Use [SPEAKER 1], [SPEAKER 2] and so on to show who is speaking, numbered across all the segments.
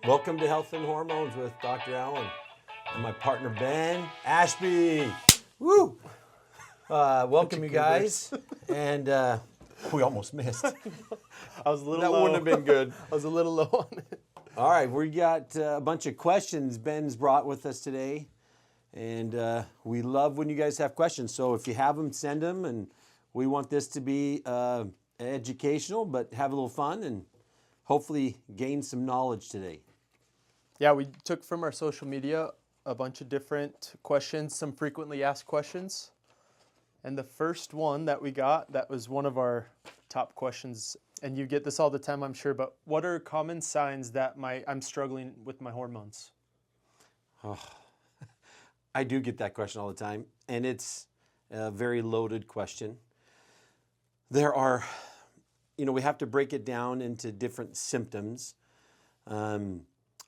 [SPEAKER 1] Welcome to Health and Hormones with Dr. Allen and my partner Ben Ashby. Woo! Welcome, you guys. And we almost missed.
[SPEAKER 2] I was a little
[SPEAKER 1] That
[SPEAKER 2] low.
[SPEAKER 1] wouldn't have been good.
[SPEAKER 2] I was a little low on it.
[SPEAKER 1] All right, we got a bunch of questions Ben's brought with us today. And we love when you guys have questions. So if you have them, send them. And we want this to be educational, but have a little fun and hopefully gain some knowledge today.
[SPEAKER 2] Yeah, we took from our social media a bunch of different questions, some frequently asked questions. And the first one that we got, that was one of our top questions, and you get this all the time, I'm sure, but what are common signs that I'm struggling with my hormones?
[SPEAKER 1] Oh, I do get that question all the time, and it's a very loaded question. There are, we have to break it down into different symptoms.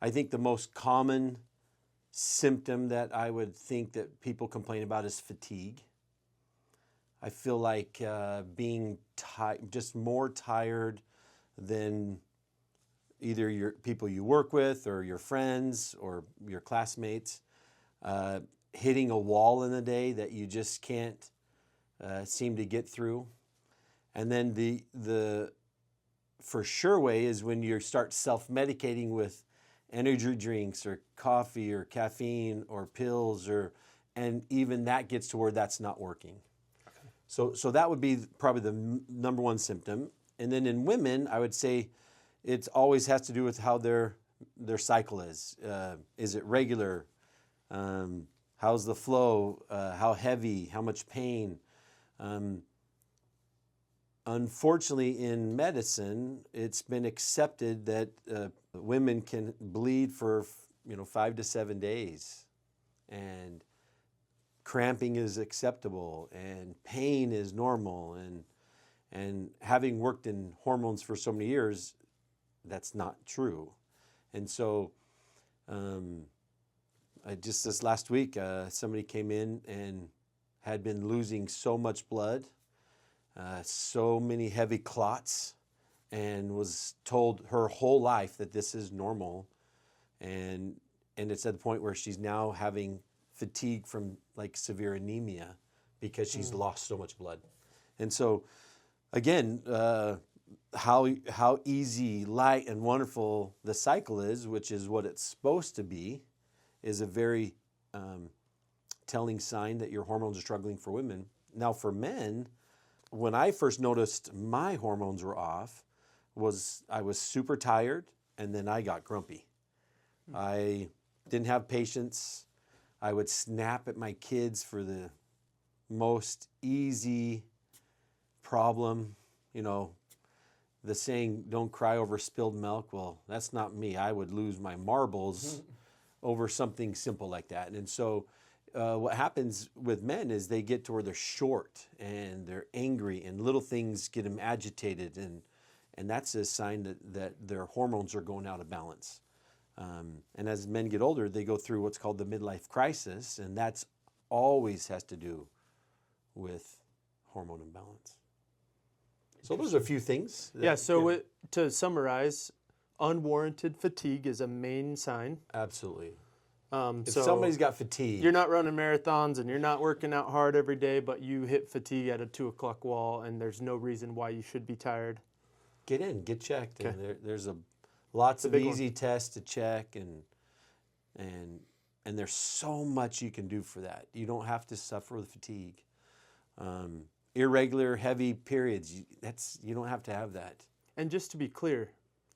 [SPEAKER 1] I think the most common symptom that I would think that people complain about is fatigue. I feel like being just more tired than either your people you work with or your friends or your classmates. Hitting a wall in the day that you just can't seem to get through. And then the for sure way is when you start self-medicating with energy drinks or coffee or caffeine or pills, and even that gets to where that's not working. Okay. So that would be probably the number one symptom. And then in women, I would say it always has to do with how their cycle is. Is it regular? How's the flow? How heavy? How much pain? Unfortunately, in medicine, it's been accepted that women can bleed for 5 to 7 days, and cramping is acceptable, and pain is normal. And having worked in hormones for so many years, that's not true. And so, just this last week, somebody came in and had been losing so much blood. So many heavy clots, and was told her whole life that this is normal, and it's at the point where she's now having fatigue from like severe anemia because she's lost so much blood. And so again, how easy, light, and wonderful the cycle is, which is what it's supposed to be, is a very telling sign that your hormones are struggling for women. Now for men, when I first noticed my hormones were off, I was super tired, and then I got grumpy. I didn't have patience. I would snap at my kids for the most easy problem. The saying, don't cry over spilled milk. Well, that's not me. I would lose my marbles over something simple like that. And so what happens with men is they get to where they're short and they're angry, and little things get them agitated, and that's a sign that their hormones are going out of balance. And as men get older, they go through what's called the midlife crisis, and that's always has to do with hormone imbalance. So those are a few things.
[SPEAKER 2] To summarize, unwarranted fatigue is a main sign.
[SPEAKER 1] Absolutely. If
[SPEAKER 2] So
[SPEAKER 1] somebody's got fatigue,
[SPEAKER 2] you're not running marathons and you're not working out hard every day, but you hit fatigue at a 2 o'clock wall, and there's no reason why you should be tired.
[SPEAKER 1] get checked.
[SPEAKER 2] Okay.
[SPEAKER 1] And there's lots of easy tests to check, and there's so much you can do for that. You don't have to suffer with fatigue. Irregular, heavy periods, you don't have to have that.
[SPEAKER 2] And just to be clear,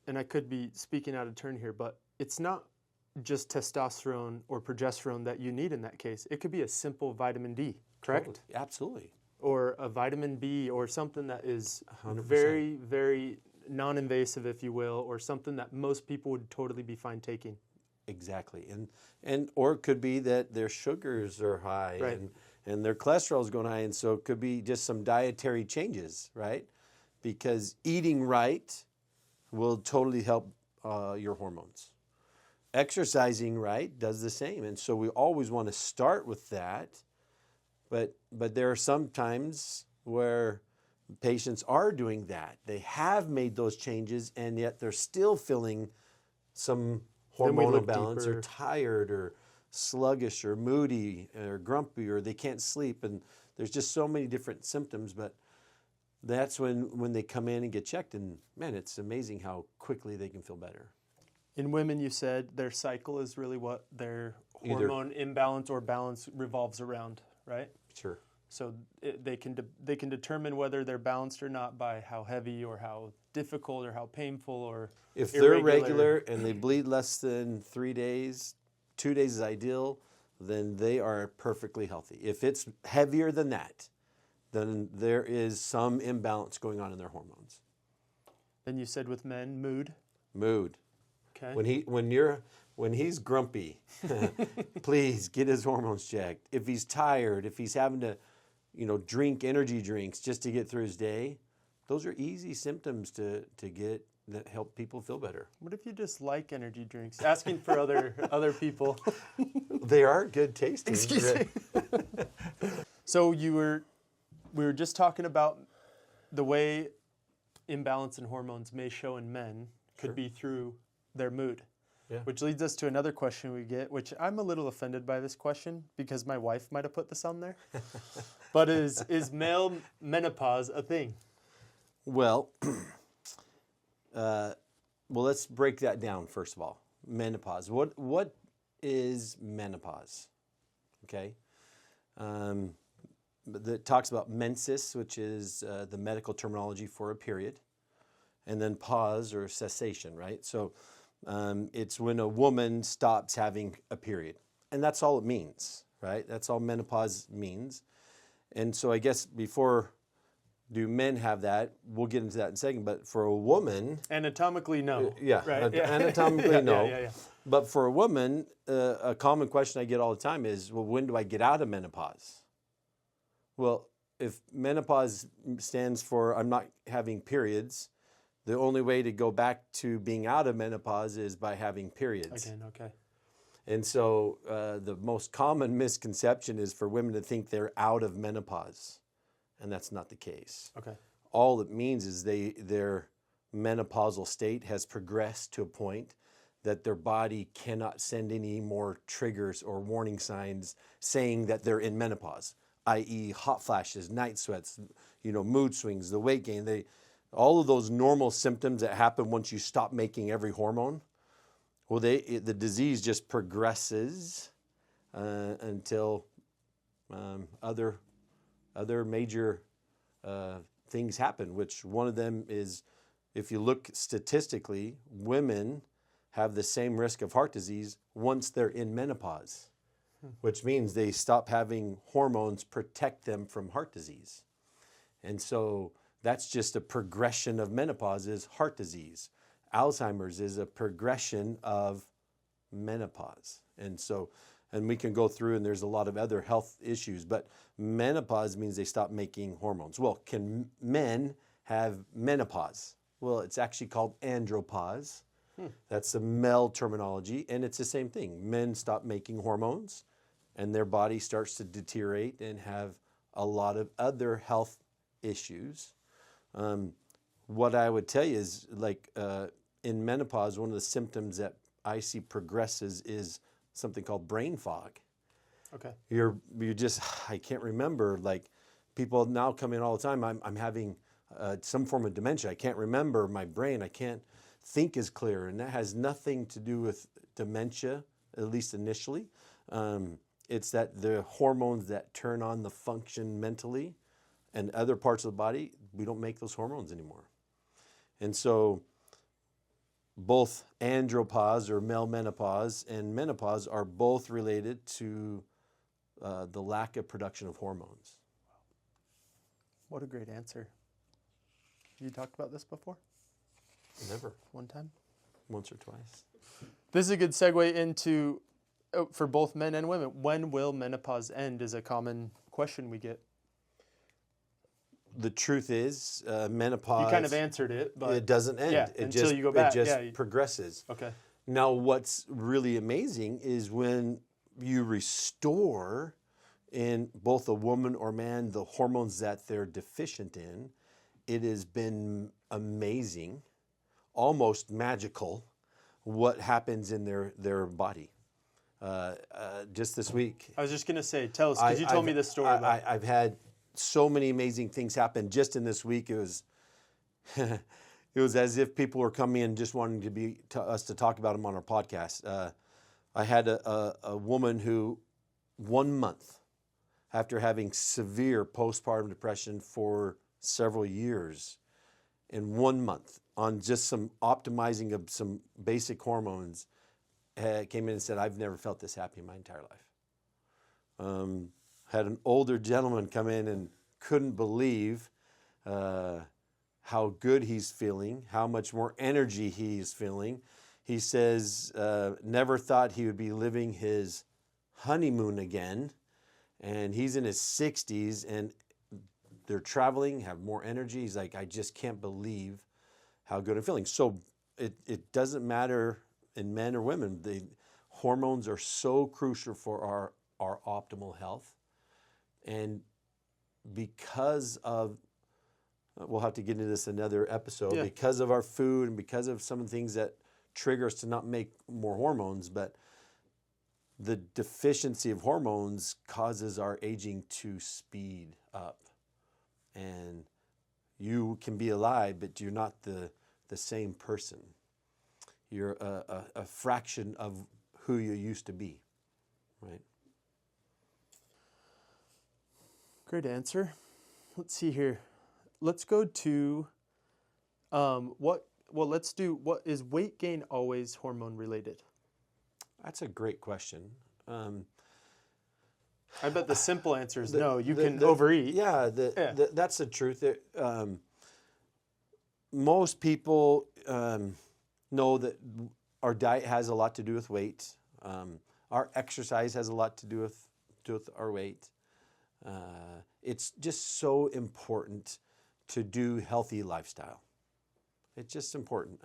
[SPEAKER 2] and I could be speaking out of turn here, but it's not just testosterone or progesterone that you need in that case. It could be a simple vitamin D, correct?
[SPEAKER 1] Totally. Absolutely.
[SPEAKER 2] Or a vitamin B, or something that is
[SPEAKER 1] 100%.
[SPEAKER 2] very, very non-invasive, if you will, or something that most people would totally be fine taking.
[SPEAKER 1] Exactly. Or it could be that their sugars are high,
[SPEAKER 2] right,
[SPEAKER 1] and their cholesterol is going high, and so it could be just some dietary changes, right? Because eating right will totally help your hormones. Exercising right does the same, and so we always want to start with that. But there are some times where patients are doing that. They have made those changes, and yet they're still feeling some
[SPEAKER 2] Then we
[SPEAKER 1] hormonal
[SPEAKER 2] look
[SPEAKER 1] balance,
[SPEAKER 2] deeper.
[SPEAKER 1] or tired, or sluggish, or moody, or grumpy, or they can't sleep. And there's just so many different symptoms. But that's when they come in and get checked. And man, it's amazing how quickly they can feel better.
[SPEAKER 2] In women, you said their cycle is really what their
[SPEAKER 1] Either-
[SPEAKER 2] hormone imbalance or balance revolves around, right?
[SPEAKER 1] Sure.
[SPEAKER 2] So they can determine whether they're balanced or not by how heavy or how difficult or how painful or
[SPEAKER 1] If they're
[SPEAKER 2] irregular.
[SPEAKER 1] regular and they bleed less than 3 days, 2 days is ideal, then they are perfectly healthy. If it's heavier than that, then there is some imbalance going on in their hormones.
[SPEAKER 2] Then you said with men, mood.
[SPEAKER 1] Mood.
[SPEAKER 2] Okay.
[SPEAKER 1] When he's grumpy, please get his hormones checked. If he's tired, if he's having to, drink energy drinks just to get through his day, those are easy symptoms to get that help people feel better.
[SPEAKER 2] What if you just like energy drinks? Asking for other people.
[SPEAKER 1] They are good tasting.
[SPEAKER 2] Excuse me. So we were just talking about the way imbalance in hormones may show in men could be through their mood.
[SPEAKER 1] Yeah.
[SPEAKER 2] Which leads us to another question we get, which I'm a little offended by this question because my wife might have put this on there. But is male menopause a thing?
[SPEAKER 1] Well, let's break that down first of all. Menopause. What is menopause? Okay. That talks about menses, which is the medical terminology for a period, and then pause or cessation, right? So it's when a woman stops having a period, and that's all it means, right? That's all menopause means. And so I guess do men have that? We'll get into that in a second. But for a woman,
[SPEAKER 2] Anatomically, no.
[SPEAKER 1] right? Anatomically, no.
[SPEAKER 2] Yeah.
[SPEAKER 1] But for a woman, a common question I get all the time is, well, when do I get out of menopause? Well, if menopause stands for I'm not having periods, the only way to go back to being out of menopause is by having periods.
[SPEAKER 2] Again, okay.
[SPEAKER 1] And so the most common misconception is for women to think they're out of menopause, and that's not the case.
[SPEAKER 2] Okay.
[SPEAKER 1] All it means is their menopausal state has progressed to a point that their body cannot send any more triggers or warning signs saying that they're in menopause, i.e. hot flashes, night sweats, mood swings, the weight gain. All of those normal symptoms that happen once you stop making every hormone, well, the disease just progresses until other major things happen, which one of them is, if you look statistically, women have the same risk of heart disease once they're in menopause, which means they stop having hormones protect them from heart disease. And so that's just a progression of menopause is heart disease. Alzheimer's is a progression of menopause. And we can go through and there's a lot of other health issues, but menopause means they stop making hormones. Well, can men have menopause? Well, it's actually called andropause. That's the male terminology, and it's the same thing. Men stop making hormones, and their body starts to deteriorate and have a lot of other health issues. What I would tell you is, in menopause, one of the symptoms that I see progresses is something called brain fog.
[SPEAKER 2] Okay.
[SPEAKER 1] You're just, I can't remember. Like, people now come in all the time. I'm having some form of dementia. I can't remember my brain. I can't think as clear, and that has nothing to do with dementia, at least initially. It's that the hormones that turn on the function mentally and other parts of the body, we don't make those hormones anymore. And so both andropause or male menopause and menopause are both related to the lack of production of hormones.
[SPEAKER 2] What a great answer. You talked about this before?
[SPEAKER 1] Never.
[SPEAKER 2] One time?
[SPEAKER 1] Once or twice.
[SPEAKER 2] This is a good segue into, for both men and women, when will menopause end is a common question we get.
[SPEAKER 1] The truth is, menopause...
[SPEAKER 2] You kind of answered it, but...
[SPEAKER 1] It doesn't end.
[SPEAKER 2] Yeah, until you go back.
[SPEAKER 1] It just progresses.
[SPEAKER 2] Okay.
[SPEAKER 1] Now, what's really amazing is when you restore in both a woman or man the hormones that they're deficient in, it has been amazing, almost magical, what happens in their body. Just this week,
[SPEAKER 2] I was just going to say, tell us, because you told me this story about it.
[SPEAKER 1] I've had so many amazing things happen just in this week. It was it was as if people were coming in just wanting us to talk about them on our podcast. I had a woman who 1 month after having severe postpartum depression for several years, in 1 month on just some optimizing of some basic hormones, came in and said, I've never felt this happy in my entire life. Had an older gentleman come in and couldn't believe how good he's feeling, how much more energy he's feeling. He says, never thought he would be living his honeymoon again. And he's in his 60s and they're traveling, have more energy. He's like, I just can't believe how good I'm feeling. So it doesn't matter in men or women. The hormones are so crucial for our optimal health. And because of, we'll have to get into this another episode, because of our food and because of some of the things that trigger us to not make more hormones, but the deficiency of hormones causes our aging to speed up. And you can be alive, but you're not the same person. You're a fraction of who you used to be, right?
[SPEAKER 2] Great answer. Let's see here. Let's go to what is weight gain always hormone related?
[SPEAKER 1] That's a great question.
[SPEAKER 2] I bet the simple answer is no. You can overeat.
[SPEAKER 1] Yeah, that's the truth. Most people know that our diet has a lot to do with weight. Our exercise has a lot to do with our weight. It's just so important to do healthy lifestyle. It's just important.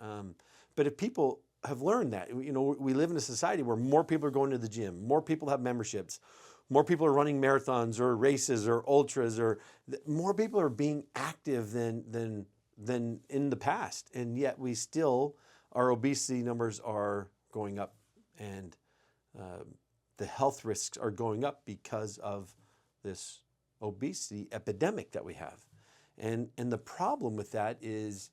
[SPEAKER 1] But if people have learned that, we live in a society where more people are going to the gym, more people have memberships, more people are running marathons or races or ultras, or more people are being active than in the past, and yet our obesity numbers are going up, and the health risks are going up because of this obesity epidemic that we have. And the problem with that is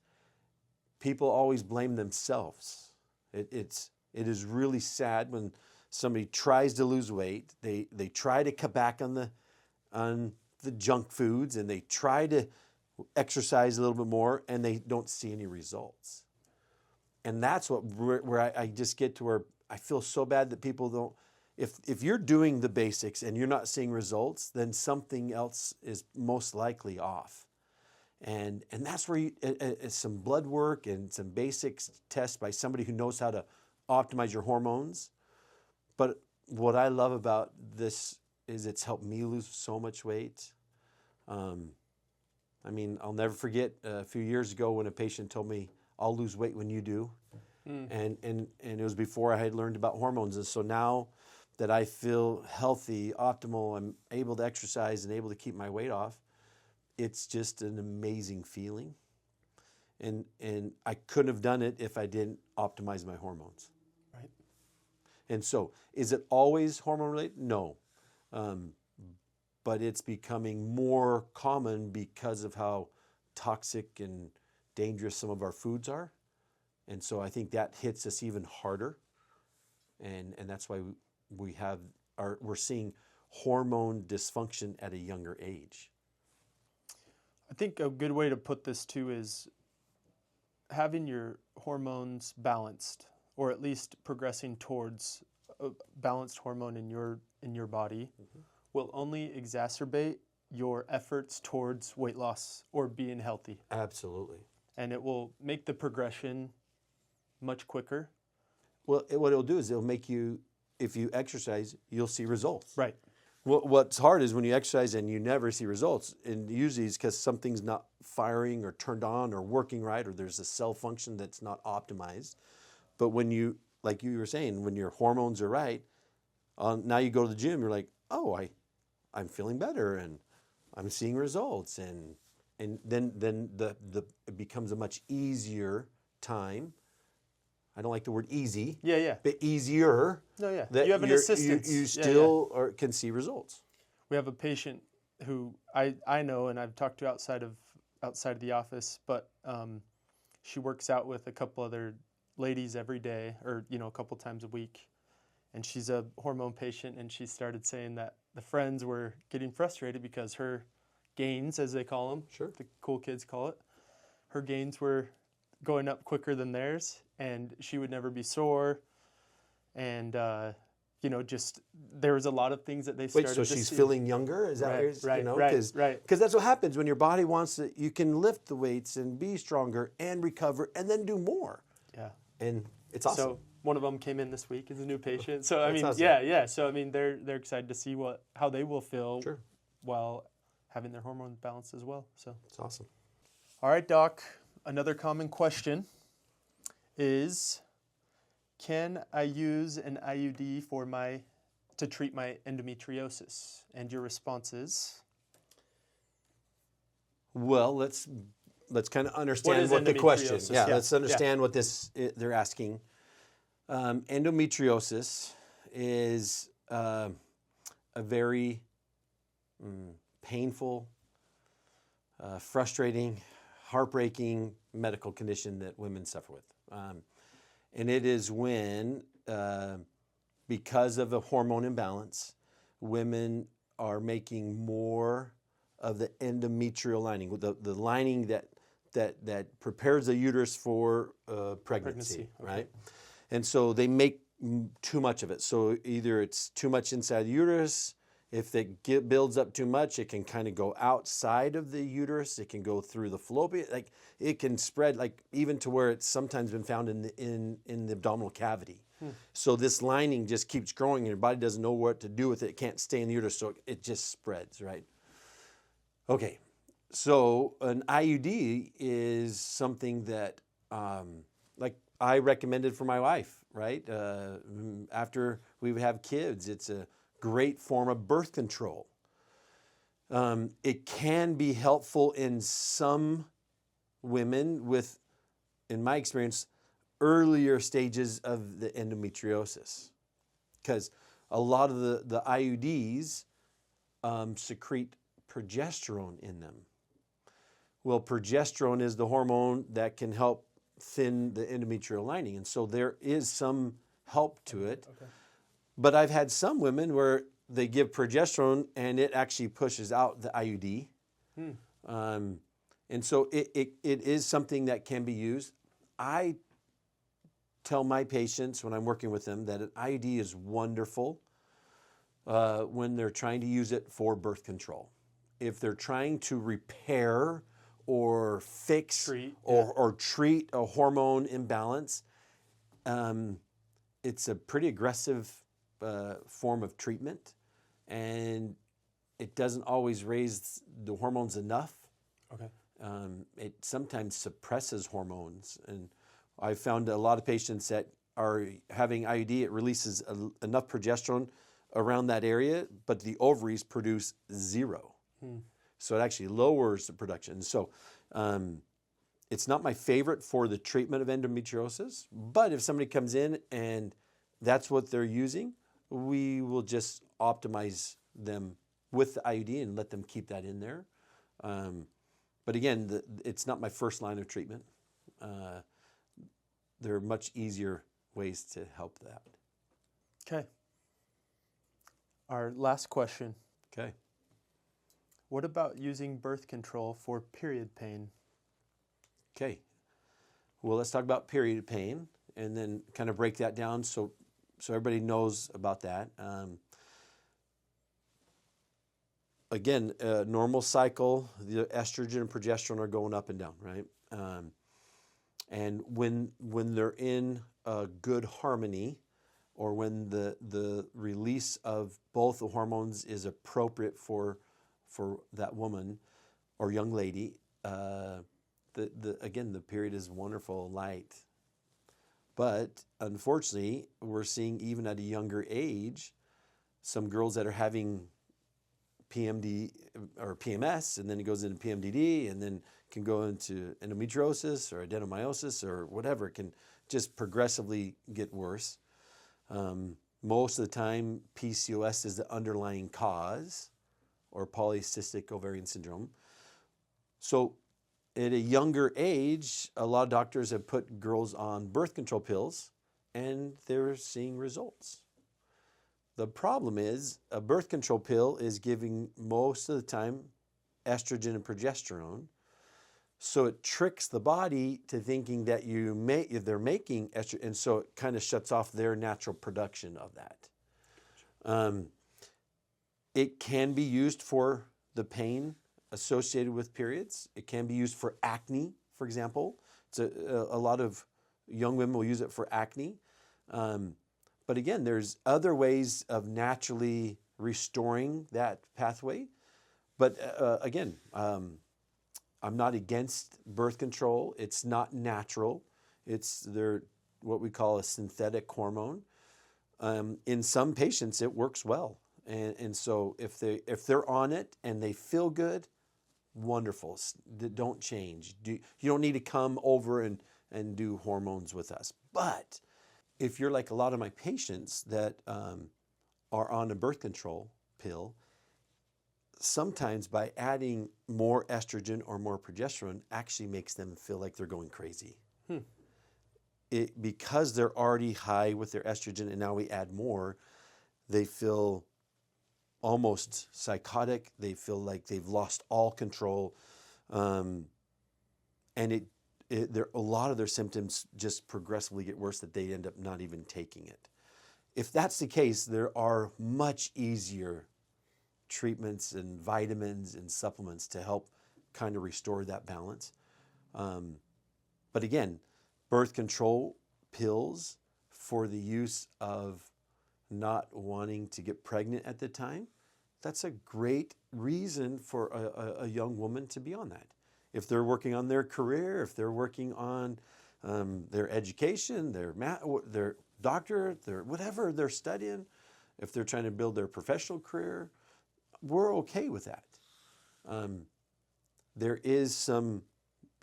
[SPEAKER 1] people always blame themselves. It is really sad when somebody tries to lose weight, they try to cut back on the junk foods, and they try to exercise a little bit more, and they don't see any results. And that's where I just get to where I feel so bad that people don't. If you're doing the basics and you're not seeing results, then something else is most likely off. And that's where some blood work and some basics tests by somebody who knows how to optimize your hormones. But what I love about this is it's helped me lose so much weight. I'll never forget a few years ago when a patient told me, I'll lose weight when you do. And it was before I had learned about hormones. And so now that I feel healthy, optimal, I'm able to exercise and able to keep my weight off, it's just an amazing feeling. And I couldn't have done it if I didn't optimize my hormones.
[SPEAKER 2] Right.
[SPEAKER 1] And so, is it always hormone related? No. But it's becoming more common because of how toxic and dangerous some of our foods are. And so I think that hits us even harder. And that's why we're seeing hormone dysfunction at a younger age.
[SPEAKER 2] I think a good way to put this too is having your hormones balanced, or at least progressing towards a balanced hormone in your body, will only exacerbate your efforts towards weight loss or being healthy.
[SPEAKER 1] Absolutely.
[SPEAKER 2] And it will make the progression much quicker.
[SPEAKER 1] Well, what it'll do is it'll make you, if you exercise, you'll see results.
[SPEAKER 2] Right.
[SPEAKER 1] What's hard is when you exercise and you never see results, and usually it's because something's not firing or turned on or working right, or there's a cell function that's not optimized. But when you, like you were saying, when your hormones are right, now you go to the gym, you're like, oh, I'm feeling better and I'm seeing results, and then it becomes a much easier time. I don't like the word easy,
[SPEAKER 2] Yeah.
[SPEAKER 1] but easier.
[SPEAKER 2] No, yeah.
[SPEAKER 1] That
[SPEAKER 2] You have an assistance.
[SPEAKER 1] You
[SPEAKER 2] Yeah,
[SPEAKER 1] still can see results.
[SPEAKER 2] We have a patient who I know and I've talked to outside of the office, but she works out with a couple other ladies every day, or a couple times a week, and she's a hormone patient, and she started saying that the friends were getting frustrated because her gains, as they call them,
[SPEAKER 1] Sure.
[SPEAKER 2] the cool kids call it, her gains were going up quicker than theirs, and she would never be sore, and just there was a lot of things that they started
[SPEAKER 1] Wait, so
[SPEAKER 2] to
[SPEAKER 1] she's
[SPEAKER 2] see.
[SPEAKER 1] feeling younger? Is that
[SPEAKER 2] Right.
[SPEAKER 1] Because that's what happens when your body wants to. You can lift the weights and be stronger and recover and then do more.
[SPEAKER 2] Yeah.
[SPEAKER 1] And it's awesome.
[SPEAKER 2] So one of them came in this week as a new patient. So I mean,
[SPEAKER 1] awesome.
[SPEAKER 2] yeah. So I mean, they're excited to see how they will feel
[SPEAKER 1] Sure.
[SPEAKER 2] while having their hormones balanced as well. So
[SPEAKER 1] It's awesome.
[SPEAKER 2] all right, Doc. Another common question is, can I use an IUD to treat my endometriosis? And your response is?
[SPEAKER 1] Well, let's kind of understand what the question.
[SPEAKER 2] endometriosis?
[SPEAKER 1] Yeah, let's understand what they're asking. Endometriosis is a very painful, frustrating, heartbreaking medical condition that women suffer with. And it is when, because of a hormone imbalance, women are making more of the endometrial lining, the lining that prepares the uterus for pregnancy,
[SPEAKER 2] Okay.
[SPEAKER 1] right? And so they make too much of it. So either it's too much inside the uterus. If it builds up too much, it can kind of go outside of the uterus. It can go through the fallopian. Like it can spread, like even to where it's sometimes been found in the abdominal cavity. So this lining just keeps growing, and your body doesn't know what to do with it. It can't stay in the uterus, so it just spreads, right? Okay, so an IUD is something that, like I recommended for my wife, right? After we have kids, it's a great form of birth control. It can be helpful in some women with, in my experience, earlier stages of the endometriosis, because a lot of the IUDs secrete progesterone in them. Well, progesterone is the hormone that can help thin the endometrial lining, and so there is some help to it.
[SPEAKER 2] Okay.
[SPEAKER 1] But I've had some women where they give progesterone and it actually pushes out the IUD. And so it is something that can be used. I tell my patients when I'm working with them that an IUD is wonderful when they're trying to use it for birth control. If they're trying to repair or fix or treat a hormone imbalance, it's a pretty aggressive form of treatment, and it doesn't always raise the hormones enough.
[SPEAKER 2] Okay.
[SPEAKER 1] It sometimes suppresses hormones, and I've found a lot of patients that are having IUD, it releases enough progesterone around that area, but the ovaries produce zero. So it actually lowers the production. So it's not my favorite for the treatment of endometriosis, but if somebody comes in and that's what they're using, we will just optimize them with the IUD and let them keep that in there. But again, it's not my first line of treatment. There are much easier ways to help that.
[SPEAKER 2] Okay. Our last question.
[SPEAKER 1] Okay.
[SPEAKER 2] What about using birth control for period pain?
[SPEAKER 1] Okay. Well, let's talk about period pain and then kind of break that down so everybody knows about that. Again, normal cycle, the estrogen and progesterone are going up and down, right? And when they're in a good harmony, or when the release of both the hormones is appropriate for that woman or young lady, again, the period is wonderful, light. But unfortunately, we're seeing even at a younger age, some girls that are having PMD or PMS, and then it goes into PMDD, and then can go into endometriosis or adenomyosis or whatever. It can just progressively get worse. Most of the time, PCOS is the underlying cause, or polycystic ovarian syndrome. So at a younger age, a lot of doctors have put girls on birth control pills, and they're seeing results. The problem is a birth control pill is giving most of the time estrogen and progesterone. So it tricks the body to thinking that they're making estrogen, and so it kind of shuts off their natural production of that. It can be used for the pain associated with periods. It can be used for acne, for example. It's a lot of young women will use it for acne. But again, there's other ways of naturally restoring that pathway. But again, I'm not against birth control. It's not natural. They're what we call a synthetic hormone. In some patients, it works well. And so if they're on it and they feel good, wonderful. Don't change. You don't need to come over and do hormones with us. But if you're like a lot of my patients that are on a birth control pill, sometimes by adding more estrogen or more progesterone actually makes them feel like they're going crazy. Because they're already high with their estrogen and now we add more, they feel almost psychotic. They feel like they've lost all control. And a lot of their symptoms just progressively get worse that they end up not even taking it. If that's the case, there are much easier treatments and vitamins and supplements to help kind of restore that balance. But again, birth control pills for the use of not wanting to get pregnant at the time, that's a great reason for a young woman to be on that. If they're working on their career, if they're working on their education, their doctorate, whatever they're studying, if they're trying to build their professional career, we're okay with that. There is some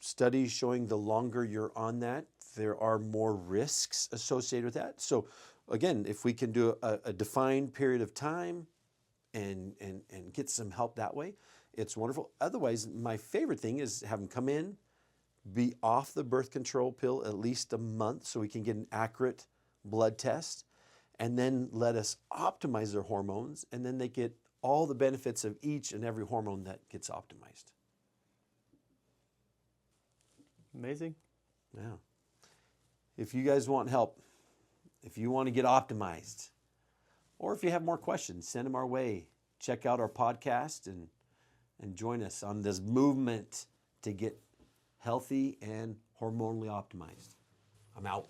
[SPEAKER 1] studies showing the longer you're on that, there are more risks associated with that. So again, if we can do a defined period of time and get some help that way, it's wonderful. Otherwise, my favorite thing is have them come in, be off the birth control pill at least a month so we can get an accurate blood test, and then let us optimize their hormones, and then they get all the benefits of each and every hormone that gets optimized.
[SPEAKER 2] Amazing.
[SPEAKER 1] Yeah. If you guys want help, if you want to get optimized, or if you have more questions, send them our way. Check out our podcast and join us on this movement to get healthy and hormonally optimized. I'm out.